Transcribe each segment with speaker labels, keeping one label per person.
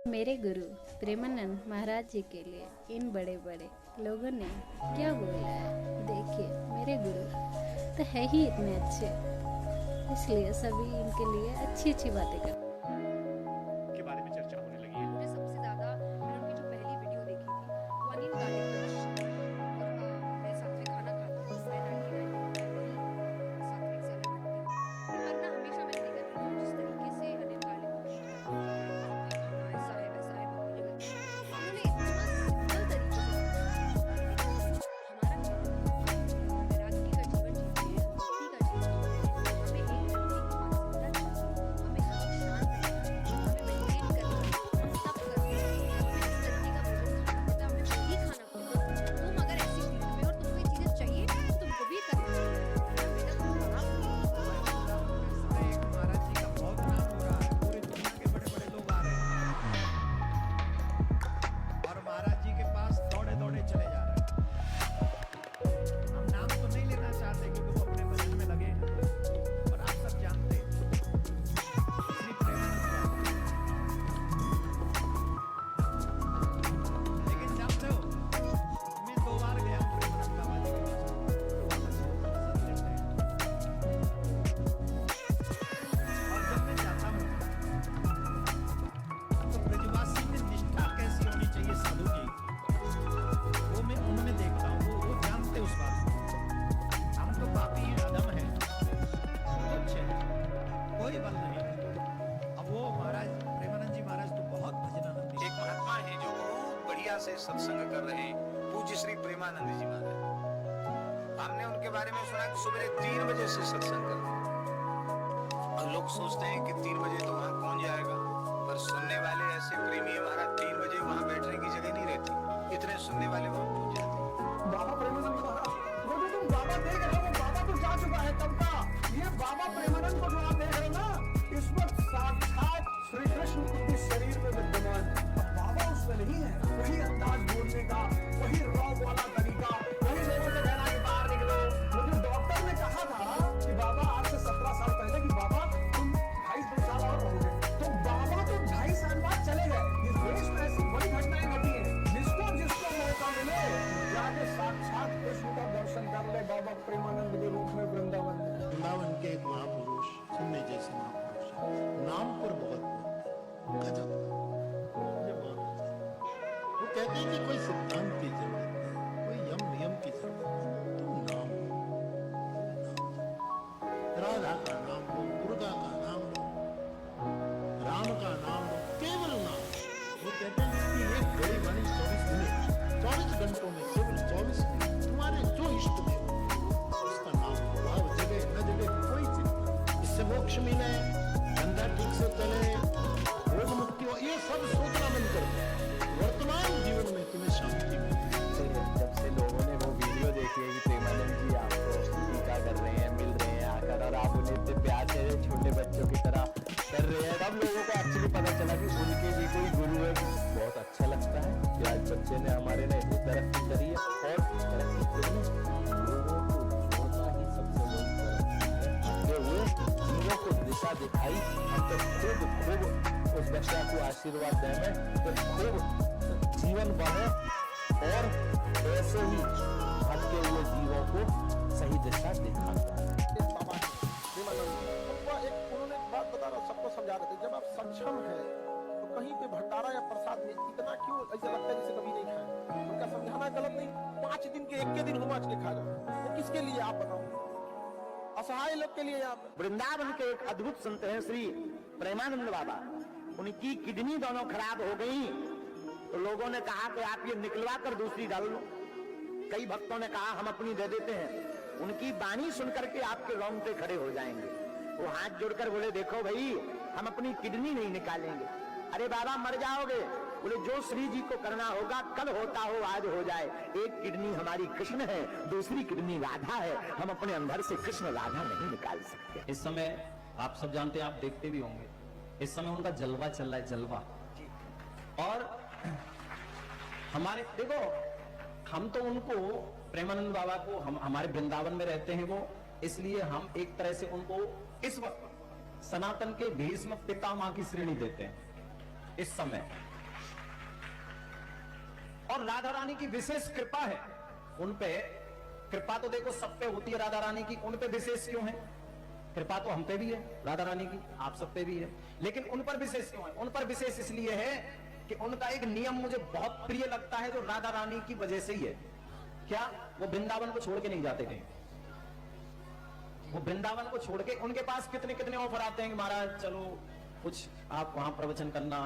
Speaker 1: मेरे गुरु प्रेमानंद महाराज जी के लिए इन बड़े बड़े लोगों ने क्या बोला है। देखिए, मेरे गुरु तो है ही इतने अच्छे, इसलिए सभी इनके लिए अच्छी अच्छी बातें करते हैं।
Speaker 2: के बारे में चर्चा होने लगी है।
Speaker 3: मुझे सबसे ज्यादा मैंने उनकी जो पहली वीडियो देखी थी वो अनिल कालीगंज और मैं सात्विक खाना खाता हूँ, मैं 99 वही सात्विक से अलग हटती हूँ। पर ना हमेशा मैंने देखा कि लोग जिस तरीके से अनिल कालीगंज ऐसा है वैसा है बोलने लगते हैं, उन्होंने इतना सिंपल तरीके से हमारा वैराग्य का जीवन जीते हैं, भक्ति का जीवन जीते हैं, हमें एक व्यक्ति को हमें शांत रहना, हमें मेडिटेट करना, तप करना, हमें इस तरीके का भोजन खाना पड़ता है, हमें वही खाना पड़ता है। तुम अगर ऐसी फील्ड में और तुमको ये चीजें चाहिए तो तुमको भी करना चाहिए। बेटा तुम
Speaker 4: महाराज जी का बहुत नाम हो रहा है, पूरी दुनिया के बड़े बड़े लोग आ रहे हैं और महाराज जी के पास दौड़े दौड़े चले जा रहे हैं। हम नाम तो नहीं लेना चाहते क्योंकि वो अपने भजन में लगे हैं, और आप सब जानते हैं श्री प्रेमानंद बाबा। लेकिन जानते हो, मैं 2 बार गया हूँ प्रेमानंद बाबा जी के पास, बहुत अच्छे सत्संग लेते हैं। और जब मैं जाता हूँ तो ब्रजवासी में निष्ठा कैसी होनी चाहिए साधु की, वो मैं उनमें देखता हूँ। वो जानते उस बात को। हम तो पापी हैं, अधम हैं, तुच्छ हैं, कोई बल नहीं। अब वो महाराज प्रेमानंद जी महाराज तो बहुत भजनानंदी
Speaker 5: एक महात्मा है जो बहुत बढ़िया से सत्संग कर रहे हैं, पूज्य श्री प्रेमानंद जी महाराज। हमने उनके बारे में सुना कि सुबह 3 बजे से सत्संग करते हैं, और लोग सोचते हैं कि 3 बजे तो वहां कौन जाएगा, पर सुनने वाले ऐसे प्रेमी है महाराज, 3 बजे वहां बैठने की जगह नहीं रहती, इतने सुनने वाले वहां पहुंच जाते हैं।
Speaker 6: बाबा प्रेमानंद महाराज, वो जो तुम बाबा देख रहे हो वो बाबा तो जा चुका है तब का। ये बाबा प्रेमानंद को जो आप देख रहे हो ना, इस वक्त साक्षात श्री कृष्ण उनके शरीर में विद्यमान है। अब बाबा उसमें नहीं है, वही अंदाज बोलने का, वही रॉब वाला तरीका, वही लोगों से कहना कि बाहर निकलो। मुझे डॉक्टर ने कहा था कि बाबा आज से 17 साल पहले कि बाबा तुम 2.5 साल और रहोगे, तो बाबा तो 2.5 साल बाद चले गए। इस देश में ऐसी बड़ी घटनाएं घटी हैं, जिसको जिसको मौका मिले जाके साक्षात कृष्ण का दर्शन कर ले बाबा प्रेमानंद के रूप में वृंदावन में।
Speaker 7: वृंदावन के एक महापुरुष सुनने जैसे महापुरुष नाम पर बहुत गजब। वो कहते हैं कि कोई सिद्धांत की जरूरत नहीं, कोई यम नियम की जरूरत नहीं, तुम नाम लो। राधा का नाम लो, दुर्गा का नाम लो, राम का नाम लो, केवल नाम। वो कहते हैं इसकी एक बड़ी वाणी 24 मिनट, 24 घंटों में केवल 24 मिनट तुम्हारे जो इष्ट देव उसका नाम लो। भाव जगह न जगह कोई चिंता, इससे मोक्ष मिले, धंधा ठीक से चले, रोग मुक्ति हो, ये सब सोचना बंद कर दो। वर्तमान जीवन में तुम्हें शांति मिले।
Speaker 8: जब से लोगों ने वो वीडियो देखी है कि प्रेमानंद जी आपको टीका कर रहे हैं, मिल रहे हैं आकर, और आप उन्हें इतने प्यार से छोटे बच्चों की तरह कर रहे हैं, तब लोगों को एक्चुअली पता चला कि उनके भी कोई गुरु है। बहुत अच्छा लगता है कि आज बच्चे ने हमारे ने इतनी तरक्की करी है, और तरक्की करनी लोगों को जोड़ना ही सबसे बड़ी तरक्की है। आगे हुए जीवों को दिशा दिखाई, हम तो खूब उस बच्चा को आशीर्वाद दें तो खूब जीवन बने, और ऐसे ही भटके हुए जीवों को सही दिशा दिखाता है।
Speaker 6: बाबा उन्होंने एक बात बता रहा, सबको समझा रहे थे, जब आप सक्षम है तो कहीं पे भंडारा या प्रसाद में इतना क्यों ऐसा लगता है जैसे कभी नहीं खाया। उनका समझाना गलत नहीं, 5 दिन के 1 दिन हुआ के खा जाओ, तो किसके लिए आप बताओ, असहाय लोग के लिए। आप
Speaker 8: वृंदावन के एक अद्भुत संत हैं श्री प्रेमानंद बाबा, उनकी किडनी दोनों खराब हो गई, तो लोगों ने कहा कि आप ये निकलवा कर दूसरी डाल लो। कई भक्तों ने कहा हम अपनी दे देते हैं। उनकी वाणी सुनकर के आपके रोंगटे खड़े हो जाएंगे। वो हाथ जोड़कर बोले देखो भाई, हम अपनी किडनी नहीं निकालेंगे। अरे बाबा मर जाओगे। बोले जो श्री जी को करना होगा कल होता हो आज हो जाए। एक किडनी हमारी कृष्ण है, दूसरी किडनी राधा है, हम अपने अंदर से कृष्ण राधा नहीं निकाल सकते।
Speaker 9: इस समय आप सब जानते हैं, आप देखते भी होंगे, इस समय उनका जलवा चल रहा है, जलवा। और हमारे देखो, हम तो उनको प्रेमानंद बाबा को, हम हमारे वृंदावन में रहते हैं वो, इसलिए हम एक तरह से उनको इस वक्त सनातन के भीष्म पितामह की श्रेणी देते हैं इस समय। और राधा रानी की विशेष कृपा है उन पे। कृपा तो देखो सब पे होती है राधा रानी की, उन पे विशेष क्यों है? कृपा तो हम पे भी है राधा रानी की, आप सब पे भी है, लेकिन उन पर विशेष क्यों है? उन पर विशेष इसलिए है कि उनका एक नियम मुझे बहुत प्रिय लगता है, जो राधा रानी की वजह से ही है। क्या? वो वृंदावन को छोड़ के नहीं जाते थे। वो वृंदावन को छोड़ के, उनके पास कितने कितने ऑफर आते हैं कि महाराज चलो कुछ आप वहां प्रवचन करना।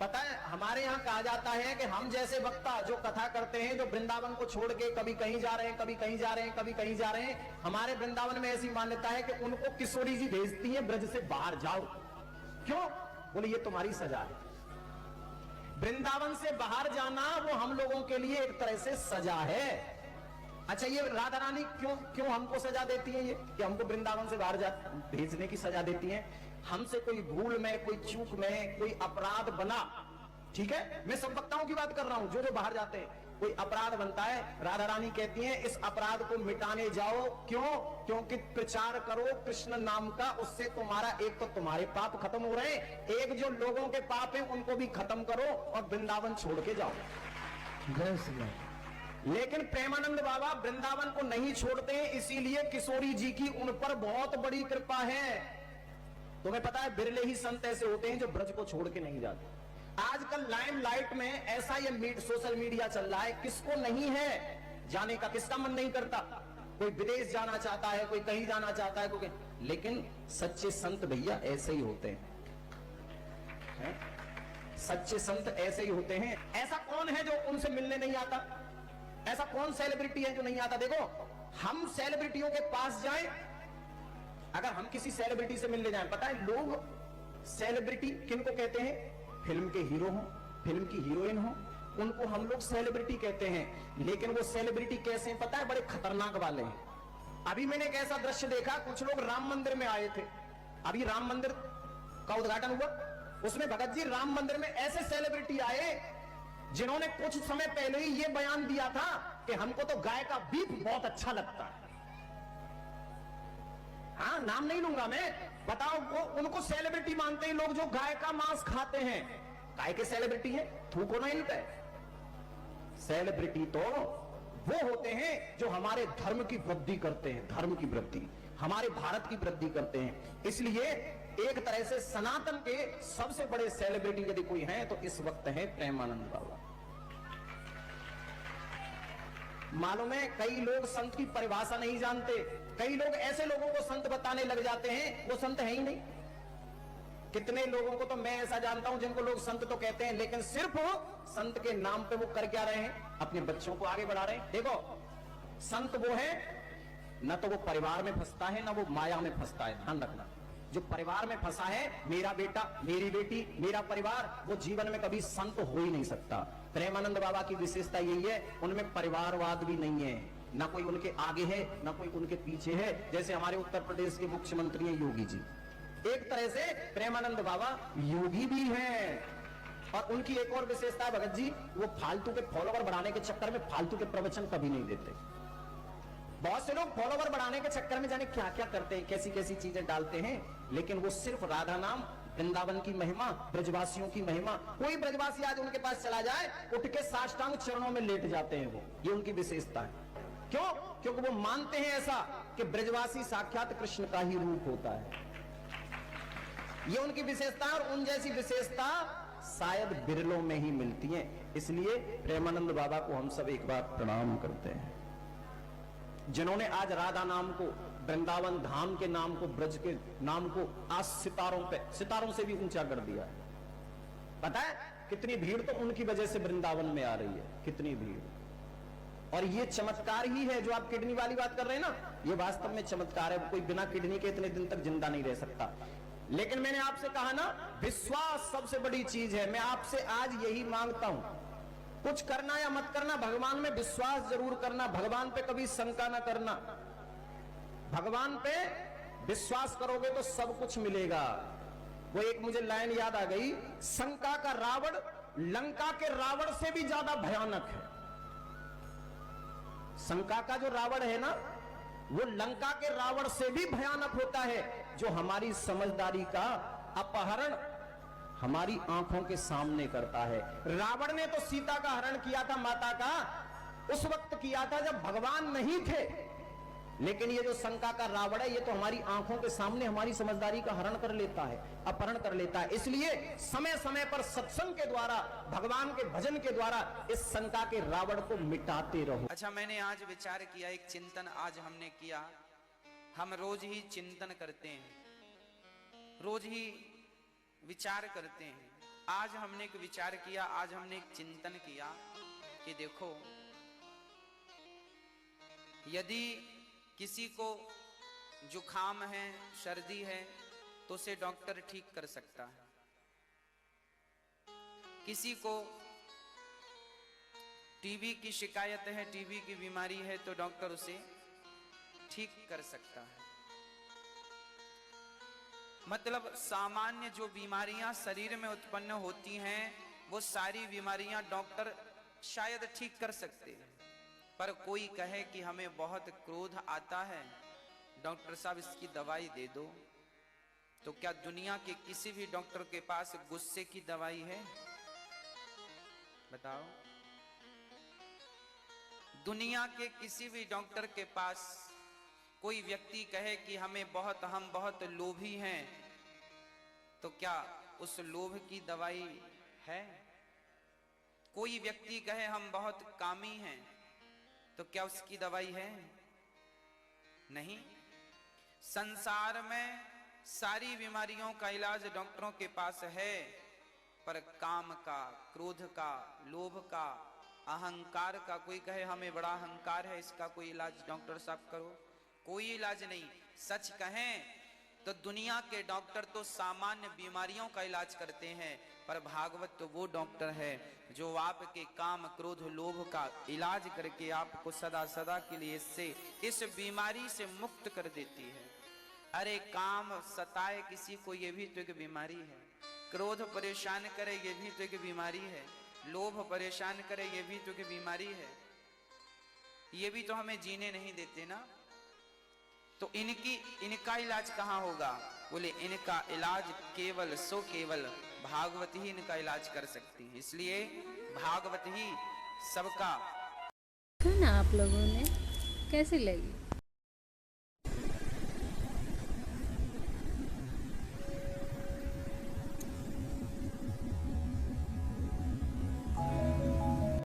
Speaker 9: पता है हमारे यहाँ कहा जाता है कि हम जैसे वक्ता जो कथा करते हैं, जो वृंदावन को छोड़ के कभी कहीं जा रहे हैं, कभी कहीं जा रहे हैं, कभी कहीं जा रहे हैं, हमारे वृंदावन में ऐसी मान्यता है कि उनको किशोरी जी भेजती है ब्रज से बाहर जाओ। क्यों? बोले ये तुम्हारी सजा है। वृंदावन से बाहर जाना वो हम लोगों के लिए एक तरह से सजा है। अच्छा ये राधा रानी क्यों हमको सजा देती है? ये कि हमको वृंदावन से बाहर भेजने की सजा देती है। हमसे कोई भूल में, कोई चूक में, कोई अपराध बना, ठीक है, मैं सब वक्ताओं की बात कर रहा हूं, जो बाहर जाते हैं, कोई अपराध बनता है, राधा रानी कहती हैं इस अपराध को मिटाने जाओ। क्यों? क्योंकि प्रचार करो कृष्ण नाम का, उससे तुम्हारा एक तो तुम्हारे पाप खत्म हो रहे हैं, एक जो लोगों के पाप हैं उनको भी खत्म करो और वृंदावन छोड़ के जाओ।
Speaker 7: जय श्री राम।
Speaker 9: लेकिन प्रेमानंद बाबा वृंदावन को नहीं छोड़ते हैं, इसीलिए किशोरी जी की उन पर बहुत बड़ी कृपा है। तुम्हें पता है बिरले ही संत ऐसे होते हैं जो ब्रज को छोड़ के नहीं जाते। आजकल लाइमलाइट में ऐसा ये सोशल मीडिया चल रहा है, किसको नहीं है जाने का, किसका मन नहीं करता? कोई विदेश जाना चाहता है, कोई कहीं जाना चाहता है, कोई, लेकिन सच्चे संत भैया ऐसे ही होते हैं। सच्चे संत ऐसे ही होते हैं। ऐसा कौन है जो उनसे मिलने नहीं आता? ऐसा कौन सेलिब्रिटी है जो नहीं आता? देखो हम सेलिब्रिटियों के पास जाएं, अगर हम किसी सेलिब्रिटी से मिलने जाएं, पता है लोग सेलिब्रिटी किनको कहते हैं? फिल्म के हीरो हो, फिल्म की हीरोइन हो, उनको हम लोग सेलिब्रिटी कहते हैं। लेकिन वो सेलिब्रिटी कैसे हैं पता है? बड़े खतरनाक वाले हैं। अभी मैंने एक ऐसा दृश्य देखा, कुछ लोग राम मंदिर में आए थे, अभी राम मंदिर का उद्घाटन हुआ, उसमें भगत जी राम मंदिर में ऐसे सेलिब्रिटी आए जिन्होंने कुछ समय पहले ही ये बयान दिया था कि हमको तो गाय का बीफ बहुत अच्छा लगता है। हाँ, नाम नहीं लूंगा मैं, बताओ वो उनको सेलिब्रिटी मानते हैं लोग जो गाय का मांस खाते हैं। गाय के सेलिब्रिटी है, थूको ना इन पे। सेलिब्रिटी तो वो होते हैं जो हमारे धर्म की वृद्धि करते हैं, धर्म की वृद्धि, हमारे भारत की वृद्धि करते हैं। इसलिए एक तरह से सनातन के सबसे बड़े सेलिब्रिटी यदि कोई है तो इस वक्त है प्रेमानंद बाबा। मालूम है कई लोग संत की परिभाषा नहीं जानते, कई लोग ऐसे लोगों को संत बताने लग जाते हैं वो संत है ही नहीं। कितने लोगों को तो मैं ऐसा जानता हूं जिनको लोग संत तो कहते हैं, लेकिन सिर्फ संत के नाम पे वो कर क्या रहे हैं? अपने बच्चों को आगे बढ़ा रहे हैं। देखो संत वो है, न तो वो परिवार में फंसता है ना वो माया में फंसता है। ध्यान रखना, जो परिवार में फंसा है, मेरा बेटा, मेरी बेटी, मेरा परिवार, वो जीवन में कभी संत हो ही नहीं सकता। प्रेमानंद बाबा की विशेषता यही है, उनमें परिवारवाद भी नहीं है, ना कोई उनके आगे है ना कोई उनके पीछे है। जैसे हमारे उत्तर प्रदेश के मुख्यमंत्री हैं योगी जी, एक तरह से प्रेमानंद बाबा योगी भी हैं। और उनकी एक और विशेषता है भगत जी, वो फालतू के फॉलोवर बढ़ाने के चक्कर में फालतू के प्रवचन कभी नहीं देते। बहुत से लोग फॉलोवर बढ़ाने के चक्कर में जाने क्या क्या करते हैं, कैसी कैसी चीजें डालते हैं, लेकिन वो सिर्फ राधा नाम, वृंदावन की महिमा, ब्रजवासियों की महिमा। कोई ब्रजवासी आज उनके पास चला जाए, उठ के साष्टांग चरणों में लेट जाते हैं वो, ये उनकी विशेषता है। क्यों? क्योंकि वो मानते हैं ऐसा कि ब्रजवासी साक्षात कृष्ण का ही रूप होता है। ये उनकी विशेषता, और उन जैसी विशेषता शायद बिरलों में ही मिलती है। इसलिए प्रेमानंद बाबा को हम सब एक बार प्रणाम करते हैं, जिन्होंने आज राधा नाम को, वृंदावन धाम के नाम को, ब्रज के नाम को आज सितारों से भी ऊंचा कर दिया है। पता है कितनी भीड़ तो उनकी वजह से वृंदावन में आ रही है, कितनी भीड़। और ये चमत्कार ही है जो आप किडनी वाली बात कर रहे हैं ना, ये वास्तव में चमत्कार है। कोई बिना किडनी के इतने दिन तक जिंदा नहीं रह सकता। लेकिन मैंने आपसे कहा ना, विश्वास सबसे बड़ी चीज है। मैं आपसे आज यही मांगता हूं, कुछ करना या मत करना, भगवान में विश्वास जरूर करना, भगवान पे कभी शंका ना करना। भगवान पे विश्वास करोगे तो सब कुछ मिलेगा। वो एक मुझे लाइन याद आ गई, शंका का रावण लंका के रावण से भी ज्यादा भयानक है। शंका का जो रावण है ना, वो लंका के रावण से भी भयानक होता है, जो हमारी समझदारी का अपहरण, हमारी आंखों के सामने करता है। रावण ने तो सीता का हरण किया था माता का, उस वक्त किया था जब भगवान नहीं थे, लेकिन ये जो शंका का रावण है ये तो हमारी आंखों के सामने हमारी समझदारी का हरण कर लेता है, अपहरण कर लेता है। इसलिए समय समय पर सत्संग के द्वारा, भगवान के भजन के द्वारा इस शंका के रावण को मिटाते रहो।
Speaker 10: अच्छा, मैंने आज विचार किया, एक चिंतन आज हमने किया। हम रोज ही चिंतन करते हैं, रोज ही विचार करते हैं। आज हमने एक विचार किया, आज हमने एक चिंतन किया कि देखो, यदि किसी को जुखाम है, सर्दी है, तो उसे डॉक्टर ठीक कर सकता है। किसी को टीबी की शिकायत है, टीबी की बीमारी है, तो डॉक्टर उसे ठीक कर सकता है। मतलब सामान्य जो बीमारियां शरीर में उत्पन्न होती हैं, वो सारी बीमारियां डॉक्टर शायद ठीक कर सकते हैं। पर कोई कहे कि हमें बहुत क्रोध आता है, डॉक्टर साहब इसकी दवाई दे दो, तो क्या दुनिया के किसी भी डॉक्टर के पास गुस्से की दवाई है? बताओ। दुनिया के किसी भी डॉक्टर के पास कोई व्यक्ति कहे कि हम बहुत लोभी हैं, तो क्या उस लोभ की दवाई है? कोई व्यक्ति कहे हम बहुत कामी हैं, तो क्या उसकी दवाई है? नहीं। संसार में सारी बीमारियों का इलाज डॉक्टरों के पास है, पर काम का, क्रोध का, लोभ का, अहंकार का, कोई कहे हमें बड़ा अहंकार है, इसका कोई इलाज डॉक्टर साहब करो, कोई इलाज नहीं। सच कहें तो दुनिया के डॉक्टर तो सामान्य बीमारियों का इलाज करते हैं, पर भागवत तो वो डॉक्टर है जो आपके काम, क्रोध, लोभ का इलाज करके आपको सदा सदा के लिए इस बीमारी से मुक्त कर देती है। अरे काम सताए किसी को, ये भी तो एक बीमारी है। क्रोध परेशान करे, ये भी तो एक बीमारी है। लोभ परेशान करे, ये भी तो एक बीमारी है। ये भी तो हमें जीने नहीं देते ना। तो इनका इलाज कहाँ होगा? बोले इनका इलाज केवल भागवत ही इनका इलाज कर सकती है। इसलिए भागवत ही सबका।
Speaker 1: ना आप लोगों ने कैसी लगी?